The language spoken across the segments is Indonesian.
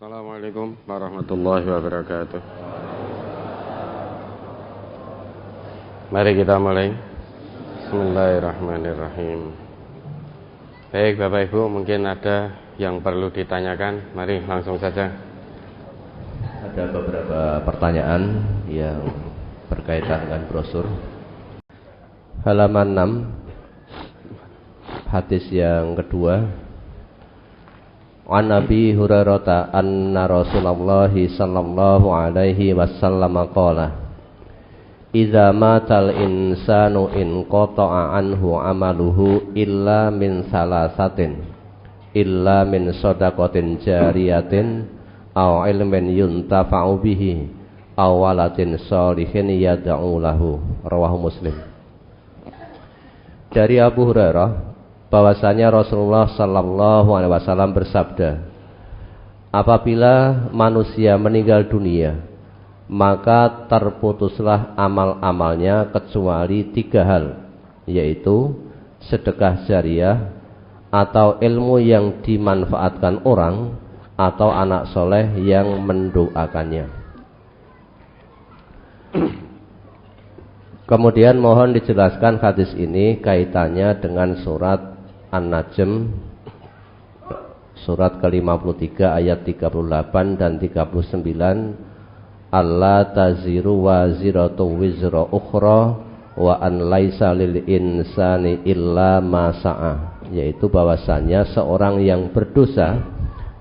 Assalamualaikum warahmatullahi wabarakatuh. Mari kita mulai. Bismillahirrahmanirrahim. Baik Bapak Ibu, mungkin ada yang perlu ditanyakan. Mari langsung saja. Ada beberapa pertanyaan yang berkaitan dengan brosur. Halaman 6, hadis yang kedua. An Abi Hurairah anna Rasulullah sallallahu alaihi wasallam qala idza matal insanu in qata'a anhu amaluhu illa min salasatin illa min shadaqatin jariyatin aw ilmin yuntafa'u bihi aw waladin shalihin yad'u lahu. Rawahu Muslim. Dari Abu Hurairah bahwasanya Rasulullah sallallahu alaihi wasallam bersabda, apabila manusia meninggal dunia, maka terputuslah amal-amalnya kecuali 3 hal, yaitu sedekah jariah atau ilmu yang dimanfaatkan orang atau anak soleh yang mendoakannya. Kemudian mohon dijelaskan hadis ini kaitannya dengan surat An-Najm surat ke-53 ayat 38 dan 39. Alla taziru waziratu wizra ukhra wa an laisa lil insani illa ma sa'a, yaitu bahwasanya seorang yang berdosa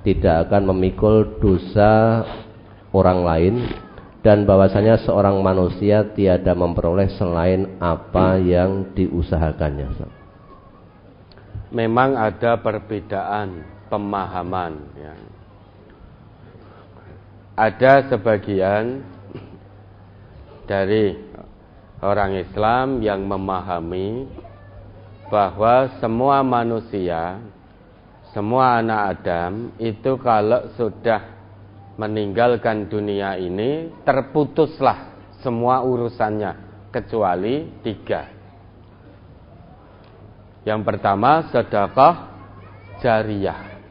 tidak akan memikul dosa orang lain, dan bahwasanya seorang manusia tiada memperoleh selain apa yang diusahakannya. Memang ada perbedaan pemahaman ya. Ada sebagian dari orang Islam yang memahami bahwa semua manusia, semua anak Adam itu kalau sudah meninggalkan dunia ini terputuslah semua urusannya kecuali 3. Yang pertama sedekah jariyah.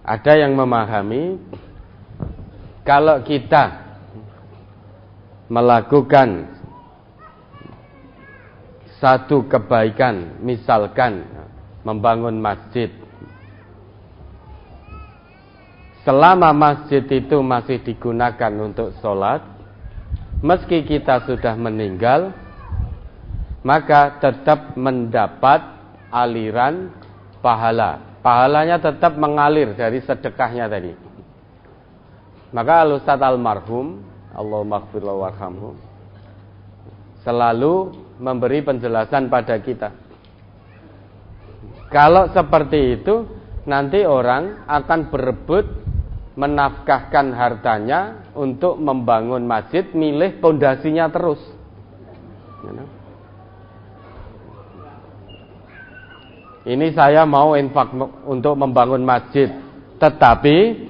Ada yang memahami kalau kita melakukan satu kebaikan, misalkan membangun masjid, selama masjid itu masih digunakan untuk sholat, meski kita sudah meninggal, maka tetap mendapat aliran pahala. Pahalanya tetap mengalir dari sedekahnya tadi. Maka Al-Ustadz Almarhum, Allahumma ighfir lahu warhamhu, selalu memberi penjelasan pada kita. Kalau seperti itu, nanti orang akan berebut menafkahkan hartanya untuk membangun masjid, milih pondasinya terus. Ini saya mau infak untuk membangun masjid, tetapi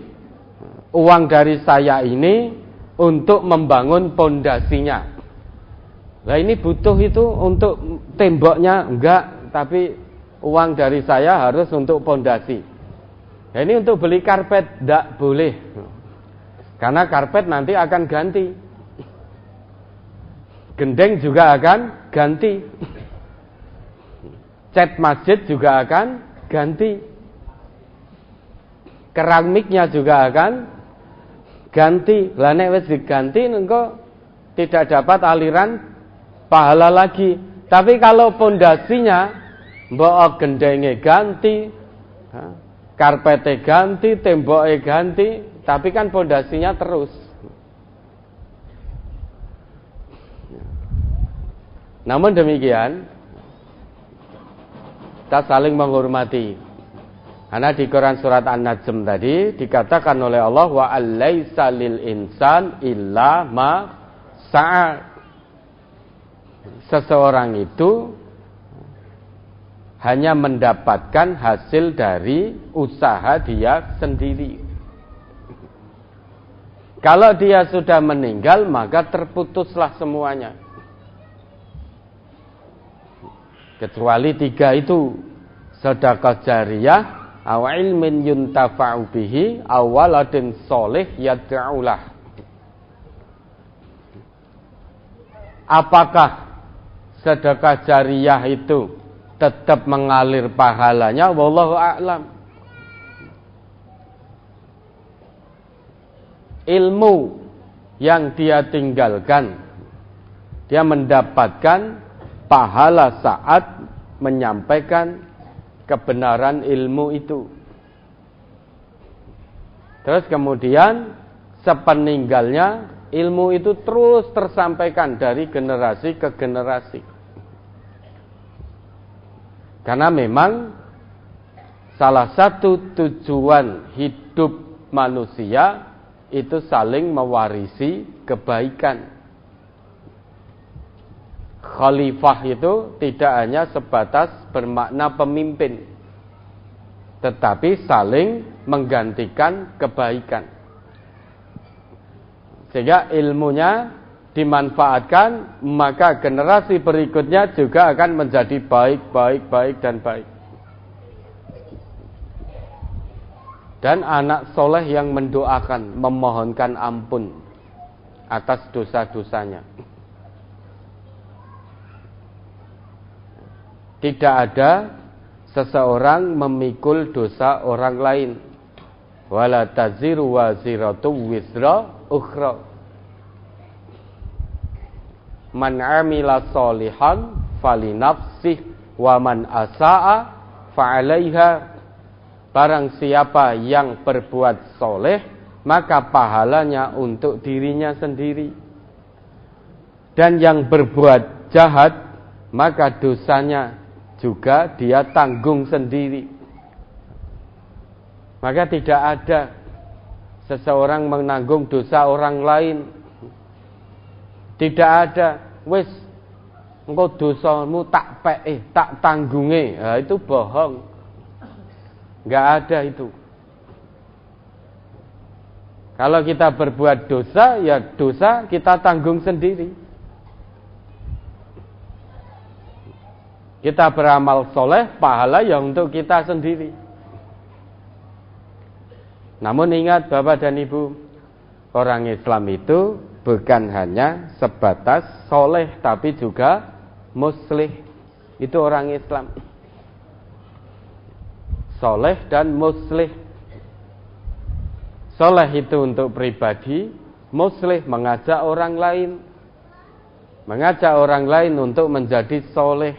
uang dari saya ini untuk membangun pondasinya. Nah ini butuh itu untuk temboknya enggak, tapi uang dari saya harus untuk pondasi. Nah ini untuk beli karpet enggak boleh, karena karpet nanti akan ganti, gendeng juga akan ganti, cat masjid juga akan ganti, keramiknya juga akan ganti. Lah nek wis diganti engko tidak dapat aliran pahala lagi. Tapi kalau pondasinya mbok gendenge ganti, karpete ganti, temboke ganti, tapi kan pondasinya terus. Namun demikian, kita saling menghormati. Karena di Quran surat An-Najm tadi dikatakan oleh Allah wa alaisa lil insan illa ma sa'a. Seseorang itu hanya mendapatkan hasil dari usaha dia sendiri. Kalau dia sudah meninggal, maka terputuslah semuanya. Kecuali 3 itu, sedekah jariyah, aw ilmin yuntafa'u bihi aw waladin sholih yad'ulah. Apakah sedekah jariyah itu tetap mengalir pahalanya? Wallahu a'lam. Ilmu yang dia tinggalkan, dia mendapatkan pahala saat menyampaikan kebenaran ilmu itu. Terus kemudian sepeninggalnya ilmu itu terus tersampaikan dari generasi ke generasi. Karena memang salah satu tujuan hidup manusia itu saling mewarisi kebaikan. Khalifah itu tidak hanya sebatas bermakna pemimpin, tetapi saling menggantikan kebaikan. Sehingga ilmunya dimanfaatkan, maka generasi berikutnya juga akan menjadi baik dan baik. Dan anak soleh yang mendoakan, memohonkan ampun atas dosa-dosanya. Tidak ada seseorang memikul dosa orang lain. Wala taziru waziratu wizra ukhra. Man amila sholihan falinafsih wa man asa'a fa'alaiha. Barang siapa yang berbuat soleh, maka pahalanya untuk dirinya sendiri. Dan yang berbuat jahat, maka dosanya juga dia tanggung sendiri. Maka tidak ada seseorang menanggung dosa orang lain. Tidak ada, wis engkau dosamu tak tanggunge. Nah, itu bohong. Enggak ada itu. Kalau kita berbuat dosa, ya dosa kita tanggung sendiri. Kita beramal soleh, pahala yang untuk kita sendiri. Namun ingat Bapak dan Ibu, orang Islam itu bukan hanya sebatas soleh, tapi juga muslih. Itu orang Islam. Soleh dan muslih. Soleh itu untuk pribadi, muslih mengajak orang lain. Mengajak orang lain untuk menjadi soleh.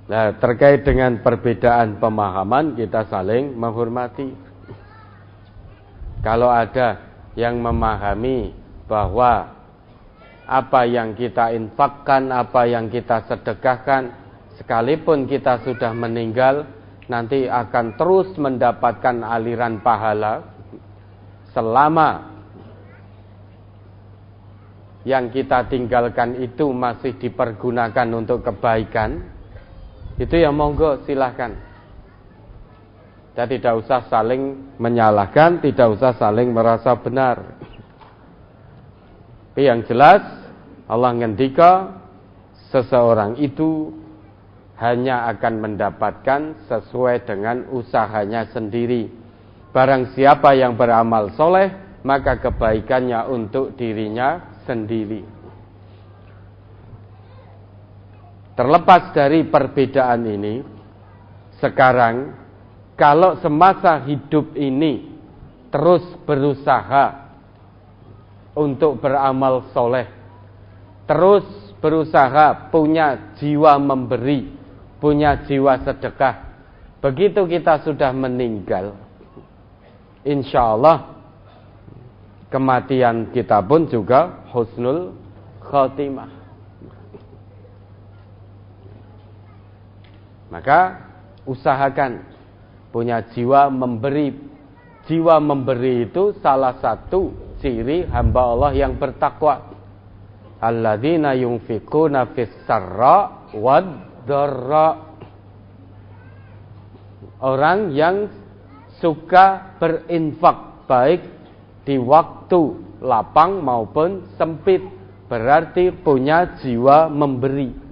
Nah, terkait dengan perbedaan pemahaman, kita saling menghormati. Kalau ada yang memahami bahwa apa yang kita infakkan, apa yang kita sedekahkan, sekalipun kita sudah meninggal, nanti akan terus mendapatkan aliran pahala selama yang kita tinggalkan itu masih dipergunakan untuk kebaikan. Itu ya monggo, silahkan. Kita tidak usah saling menyalahkan, tidak usah saling merasa benar. Tapi yang jelas Allah ngendika seseorang itu hanya akan mendapatkan sesuai dengan usahanya sendiri. Barang siapa yang beramal soleh, maka kebaikannya untuk dirinya sendiri. Terlepas dari perbedaan ini, sekarang kalau semasa hidup ini terus berusaha untuk beramal soleh, terus berusaha punya jiwa memberi, punya jiwa sedekah, begitu kita sudah meninggal, insya Allah kematian kita pun juga husnul khotimah. Maka usahakan punya jiwa memberi. Jiwa memberi itu salah satu ciri hamba Allah yang bertakwa. Alladzina yunfiquna fis sarra wad dharra. Orang yang suka berinfak baik di waktu lapang maupun sempit, berarti punya jiwa memberi.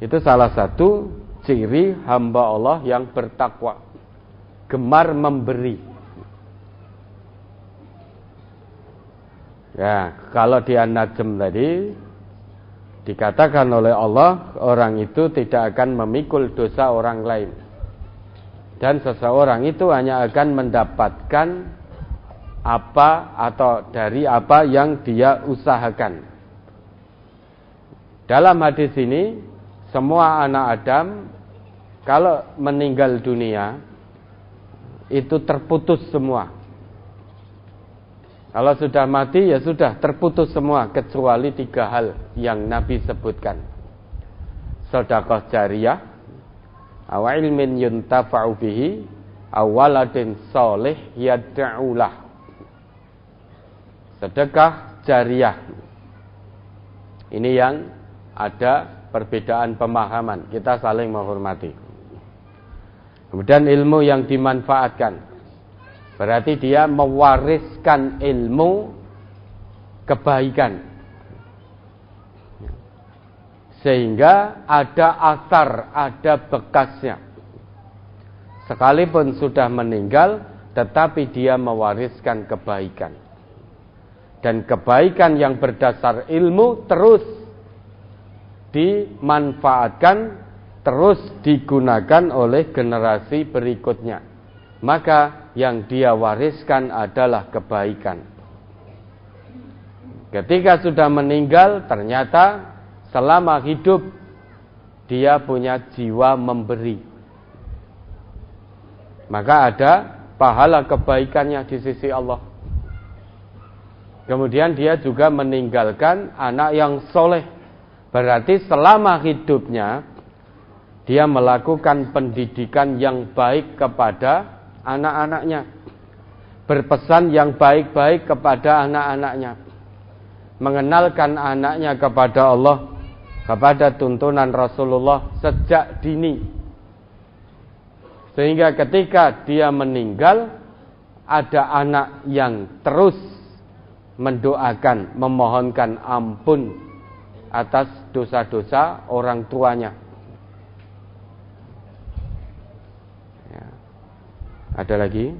Itu salah satu ciri hamba Allah yang bertakwa, gemar memberi. Ya, kalau di An-Najm tadi dikatakan oleh Allah, orang itu tidak akan memikul dosa orang lain. Dan seseorang itu hanya akan mendapatkan apa atau dari apa yang dia usahakan. Dalam hadis ini, semua anak Adam kalau meninggal dunia itu terputus semua. Kalau sudah mati ya sudah terputus semua kecuali 3 hal yang Nabi sebutkan. Sedekah jariyah, aw ilmin yuntafa'u bihi, aw waladin sholih yad'ulah. Sedekah jariyah. Ini yang ada perbedaan pemahaman, kita saling menghormati. Kemudian ilmu yang dimanfaatkan, berarti dia mewariskan ilmu kebaikan, sehingga ada asar, ada bekasnya. Sekalipun sudah meninggal, tetapi dia mewariskan kebaikan. Dan kebaikan yang berdasar ilmu terus dimanfaatkan, terus digunakan oleh generasi berikutnya. Maka yang dia wariskan adalah kebaikan. Ketika sudah meninggal, ternyata selama hidup dia punya jiwa memberi. Maka ada pahala kebaikannya di sisi Allah. Kemudian dia juga meninggalkan anak yang soleh. Berarti selama hidupnya dia melakukan pendidikan yang baik kepada anak-anaknya, berpesan yang baik-baik kepada anak-anaknya, mengenalkan anaknya kepada Allah, kepada tuntunan Rasulullah sejak dini. Sehingga ketika dia meninggal, ada anak yang terus mendoakan, memohonkan ampun atas dosa-dosa orang tuanya. Ya. Ada lagi?